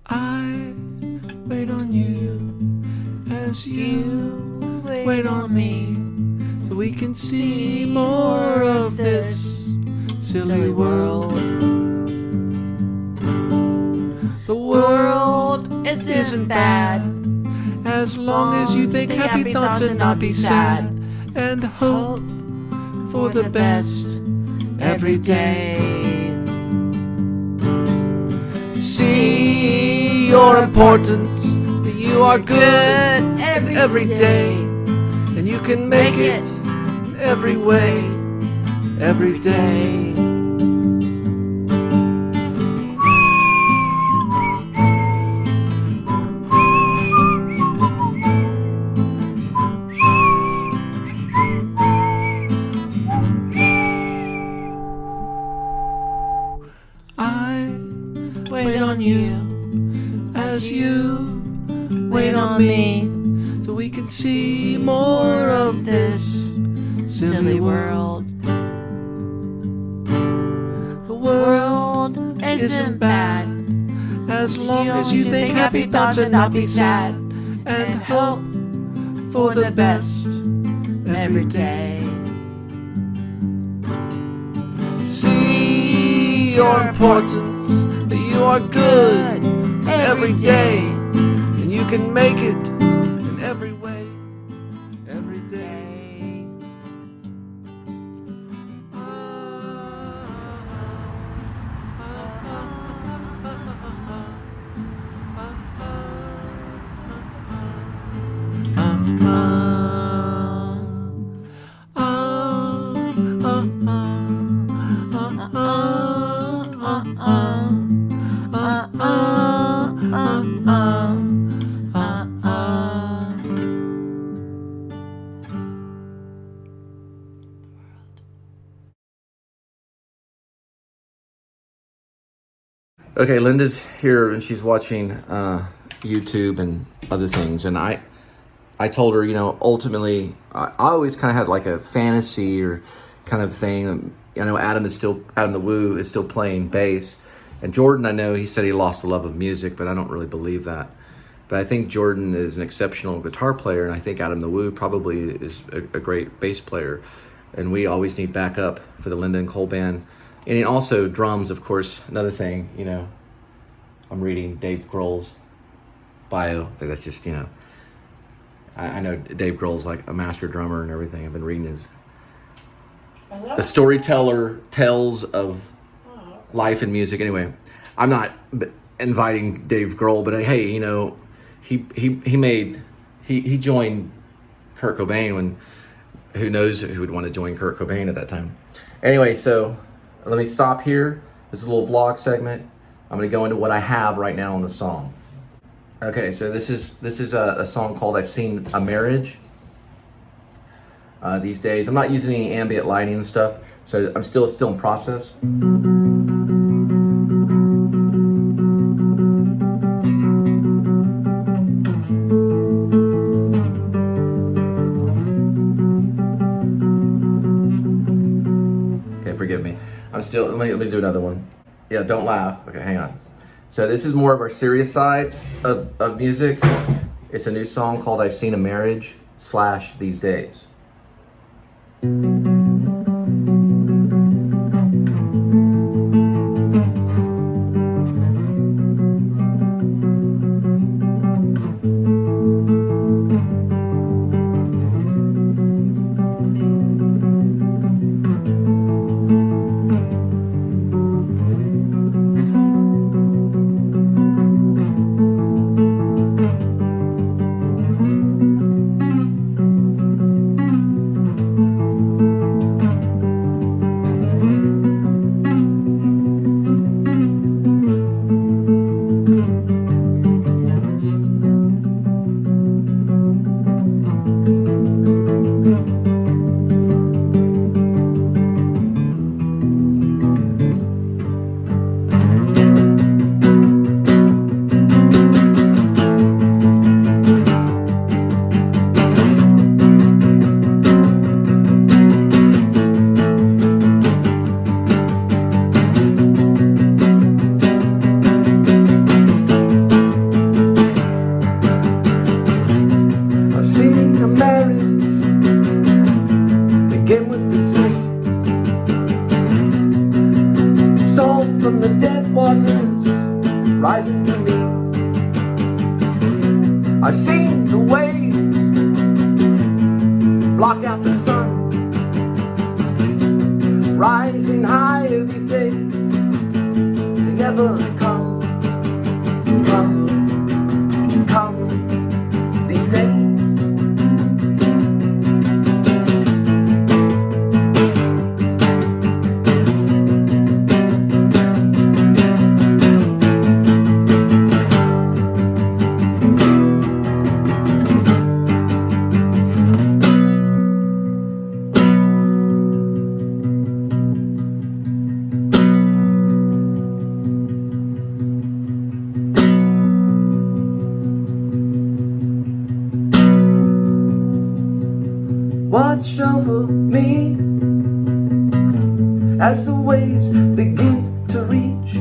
I wait on you as you wait on me, so we can see more of this silly world. The world isn't bad as long as you think happy thoughts and not be sad, and hope for the best every day. See your importance, that you are good every day, and you can make it in every way, every day. I wait on you as you wait on me, so we can see more of this silly world. The world isn't bad as long as you think happy thoughts and not be sad, and hope for the best every day. See your importance, that you are good every day, and you can make it in every way, every day. Okay, Linda's here and she's watching YouTube and other things, and I told her, you know, ultimately, I always kind of had like a fantasy or kind of thing. You know, Adam the Woo is still playing bass, and Jordan, I know he said he lost the love of music, but I don't really believe that. But I think Jordan is an exceptional guitar player, and I think Adam the Woo probably is a great bass player, and we always need backup for the Linda and Cole band. And also drums, of course, another thing, you know, I'm reading Dave Grohl's bio. That's just, you know, I know Dave Grohl's like a master drummer and everything. I've been reading his, the storyteller tells of life and music. Anyway, I'm not inviting Dave Grohl, but hey, you know, he joined Kurt Cobain when, who knows who would want to join Kurt Cobain at that time. Anyway, so let me stop here. This is a little vlog segment. I'm going to go into what I have right now on the song. Okay, so this is a song called "I've Seen a Marriage." These days, I'm not using any ambient lighting and stuff, so I'm still in process. Okay, forgive me. Let me do another one. Yeah, don't laugh. Okay, hang on. So this is more of our serious side of music. It's a new song called "I've Seen a Marriage" / "These Days." rising to me. I've seen the waves block out the sun, rising higher these days. They never come these days. Watch over me as the waves begin to reach.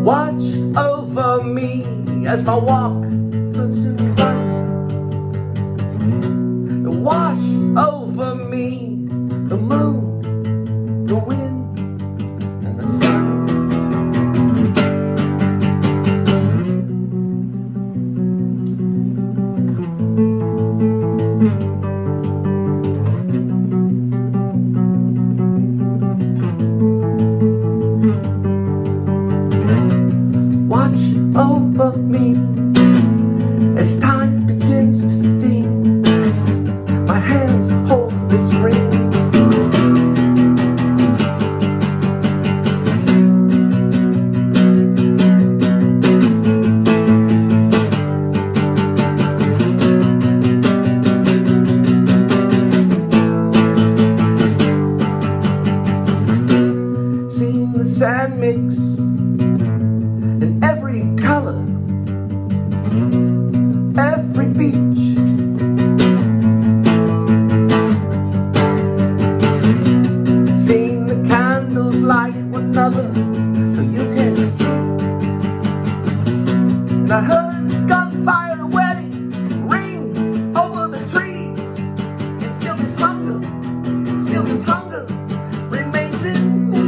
Watch over me as my walk turns to run. Wash over me, the moon, the wind, and the sun. Watch over me as time begins to sting. My hands hold this ring. Seen the sand mix in every color, every beach. Seen the candles light one another so you can see. And I heard gunfire and a wedding ring over the trees. And still this hunger remains in me.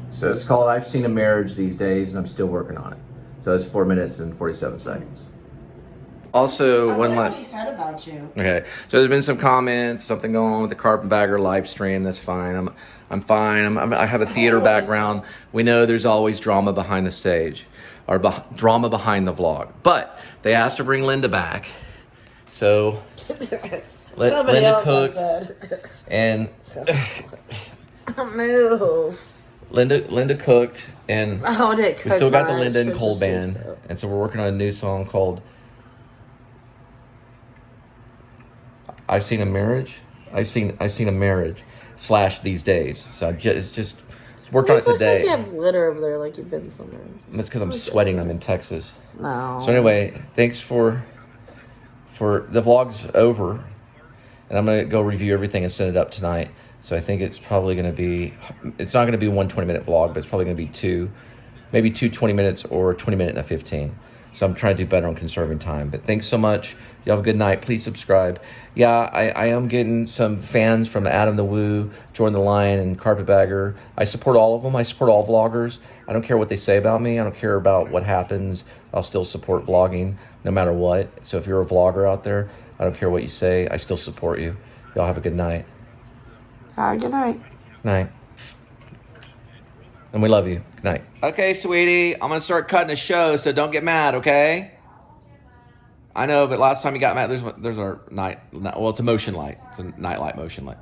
So it's called I've Seen a Marriage these days, and I'm still working on it. So it's 4 minutes and 47 seconds. Also, one last. What he said about you. Okay, so there's been some comments, something going on with the Carpetbagger live stream. That's fine. I'm fine. I have a theater background. We know there's always drama behind the stage, or drama behind the vlog. But they asked to bring Linda back, so Linda cooked, and Move. Linda cooked, and Oh, did it we still got the much? Linda and It's Cole just band, so. and so we're working on a new song called "I've Seen a Marriage." I've seen a marriage / these days. So it's just worked on it today. Like you have glitter over there, like you've been somewhere. That's because I'm sweating. I'm in Texas. No. So anyway, thanks for the vlog's over, and I'm gonna go review everything and send it up tonight. So I think it's probably gonna be, it's not gonna be one 20-minute vlog, but it's probably gonna be maybe two 20 minutes or a 20-minute and a 15. So I'm trying to do better on conserving time. But thanks so much. Y'all have a good night. Please subscribe. Yeah, I am getting some fans from Adam the Woo, Jordan the Lion, and Carpetbagger. I support all of them. I support all vloggers. I don't care what they say about me. I don't care about what happens. I'll still support vlogging no matter what. So if you're a vlogger out there, I don't care what you say. I still support you. Y'all have a good night. Good night. Night. And we love you. Good night. Okay, sweetie. I'm going to start cutting a show, so don't get mad, okay? I know, but last time you got mad, there's our night. Well, it's a motion light. It's a nightlight motion light.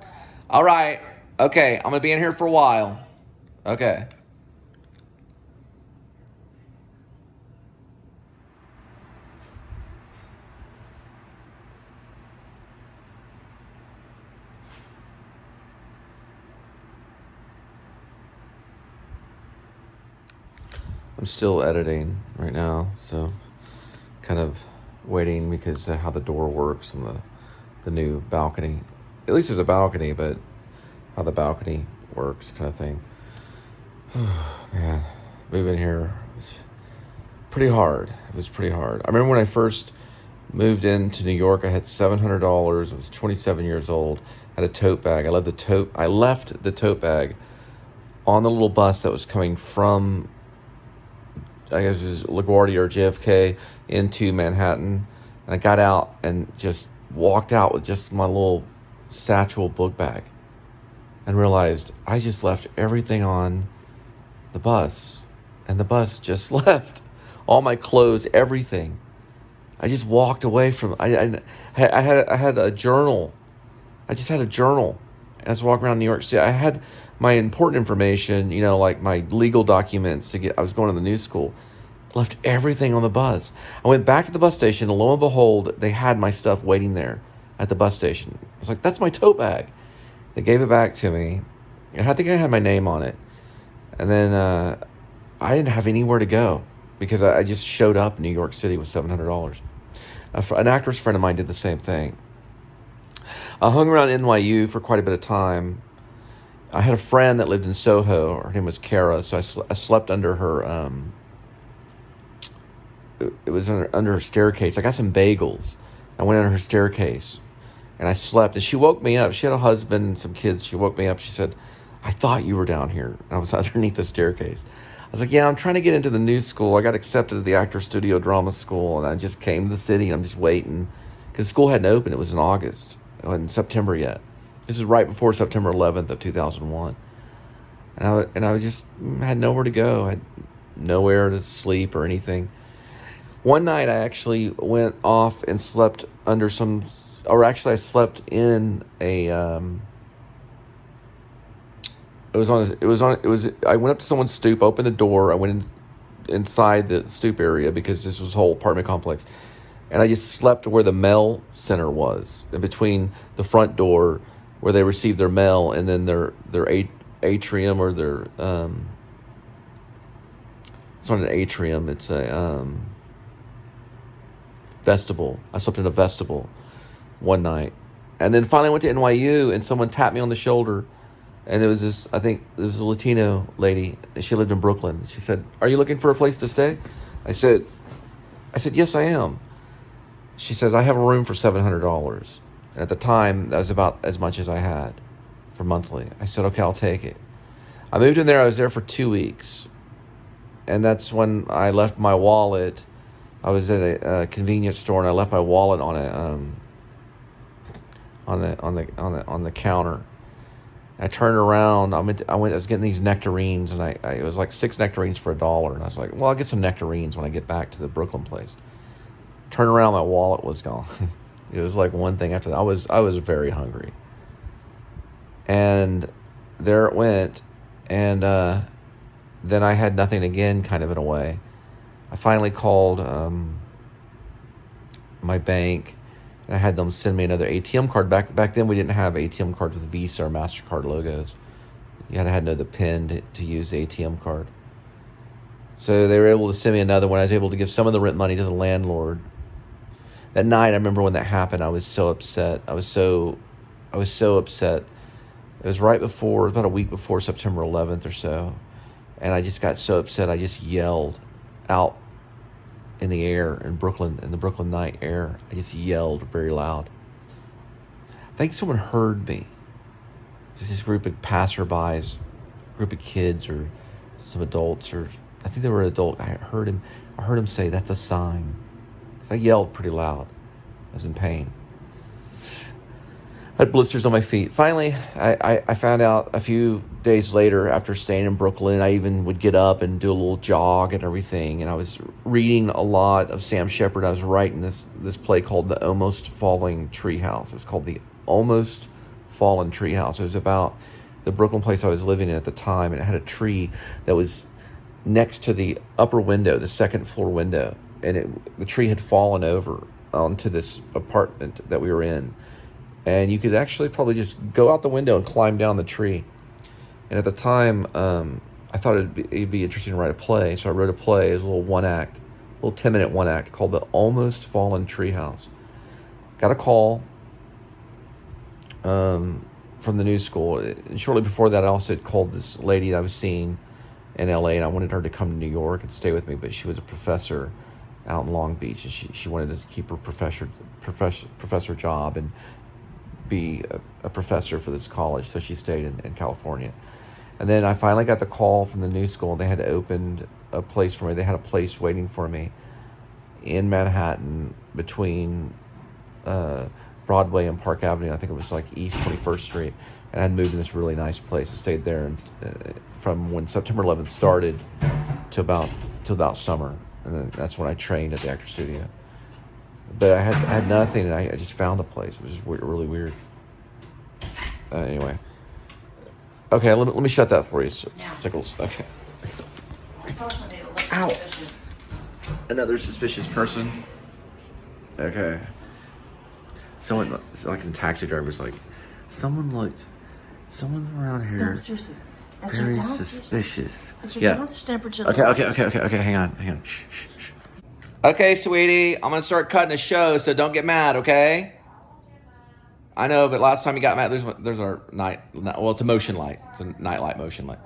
All right. Okay, I'm going to be in here for a while. Okay. I'm still editing right now, so kind of waiting because of how the door works and the new balcony. At least there's a balcony, but how the balcony works kind of thing. Man, moving here was pretty hard. It was pretty hard. I remember when I first moved into New York, I had $700. I was 27 years old. I had a tote bag. I left the tote bag on the little bus that was coming from, I guess it was LaGuardia or JFK into Manhattan. And I got out and just walked out with just my little satchel book bag and realized I just left everything on the bus. And the bus just left. All my clothes, everything. I just walked away from. I had a journal. I just had a journal. I was walking around New York City. I had my important information, like my legal documents to get. I was going to the new school. Left everything on the bus. I went back to the bus station, and lo and behold, they had my stuff waiting there at the bus station. I was like, "That's my tote bag." They gave it back to me. I think I had my name on it, and then I didn't have anywhere to go because I just showed up in New York City with $700. An actress friend of mine did the same thing. I hung around NYU for quite a bit of time. I had a friend that lived in Soho. Her name was Kara, so I slept under her. It was under her staircase. I got some bagels. I went under her staircase, and I slept. And she woke me up. She had a husband and some kids. She woke me up. She said, "I thought you were down here." And I was underneath the staircase. I was like, "Yeah, I'm trying to get into the new school. I got accepted to the Actor Studio Drama School, and I just came to the city, and I'm just waiting." Because school hadn't opened. It was in August. It wasn't in September yet. This is right before September 11th of 2001. And I just had nowhere to go. I had nowhere to sleep or anything. One night I actually went off and slept under I slept in a, I went up to someone's stoop, opened the door. I went inside the stoop area because this was a whole apartment complex. And I just slept where the mail center was, in between the front door where they received their mail and then their atrium or their, it's not an atrium, it's a vestibule. I slept in a vestibule one night. And then finally went to NYU and someone tapped me on the shoulder. And it was I think it was a Latino lady. She lived in Brooklyn. She said, "Are you looking for a place to stay?" I said, "Yes, I am." She says, "I have a room for $700. And at the time, that was about as much as I had for monthly. I said, "Okay, I'll take it." I moved in there. I was there for 2 weeks. And that's when I left my wallet. I was at a convenience store, and I left my wallet on the counter. I turned around. I was getting these nectarines, and it was like 6 nectarines for $1. And I was like, "Well, I'll get some nectarines when I get back to the Brooklyn place." Turned around, my wallet was gone. It was like one thing after that. I was very hungry, and there it went. And then I had nothing again, kind of in a way. I finally called my bank, and I had them send me another ATM card. Back then, we didn't have ATM cards with Visa or MasterCard logos. You had to know the PIN to use the ATM card. So they were able to send me another one. I was able to give some of the rent money to the landlord. That night, I remember when that happened, I was so upset. I was so upset. It was about a week before September 11th or so. And I just got so upset, I just yelled out in the air in the Brooklyn night air. I just yelled very loud. I think someone heard me. This group of passerbys, group of kids or some adults, or I think they were an adult. I heard him say, "That's a sign." Because I yelled pretty loud. I was in pain. I had blisters on my feet. Finally, I found out a few days later, after staying in Brooklyn, I even would get up and do a little jog and everything. And I was reading a lot of Sam Shepard. I was writing this play called The Almost Falling Treehouse. It was called The Almost Fallen Treehouse. It was about the Brooklyn place I was living in at the time, and it had a tree that was next to the upper window, the second floor window, and the tree had fallen over onto this apartment that we were in. And you could actually probably just go out the window and climb down the tree. And at the time, I thought it'd be interesting to write a play. So I wrote a play. It was a little 10-minute one act called The Almost Fallen Treehouse. Got a call from the new school. And shortly before that, I also had called this lady that I was seeing in LA, and I wanted her to come to New York and stay with me, but she was a professor out in Long Beach, and she wanted to keep her professor job and be a professor for this college, so she stayed in California. And then I finally got the call from the new school, and they had opened a place for me. They had a place waiting for me in Manhattan between Broadway and Park Avenue. I think it was like East 21st Street. And I'd moved in this really nice place and stayed there and, from when September 11th started to about summer. And then that's when I trained at the Actor Studio. But I had nothing, and I just found a place. It was just really weird. Anyway. Okay, let me shut that for you, Sickles. Okay. I saw somebody that looked Ow. suspicious. Another suspicious person. Okay. Someone, like in Taxi Driver's, like, someone around here. No, seriously. That's Very your suspicious. That's your downstairs temperature. Okay. Hang on. Shh. Okay, sweetie, I'm gonna start cutting the show, so don't get mad, okay? I know, but last time you got mad, there's our night. Well, it's a motion light. It's a night light motion light.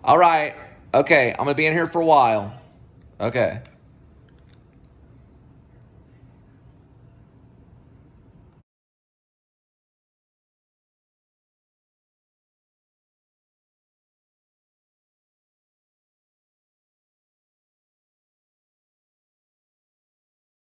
All right. Okay, I'm gonna be in here for a while. Okay.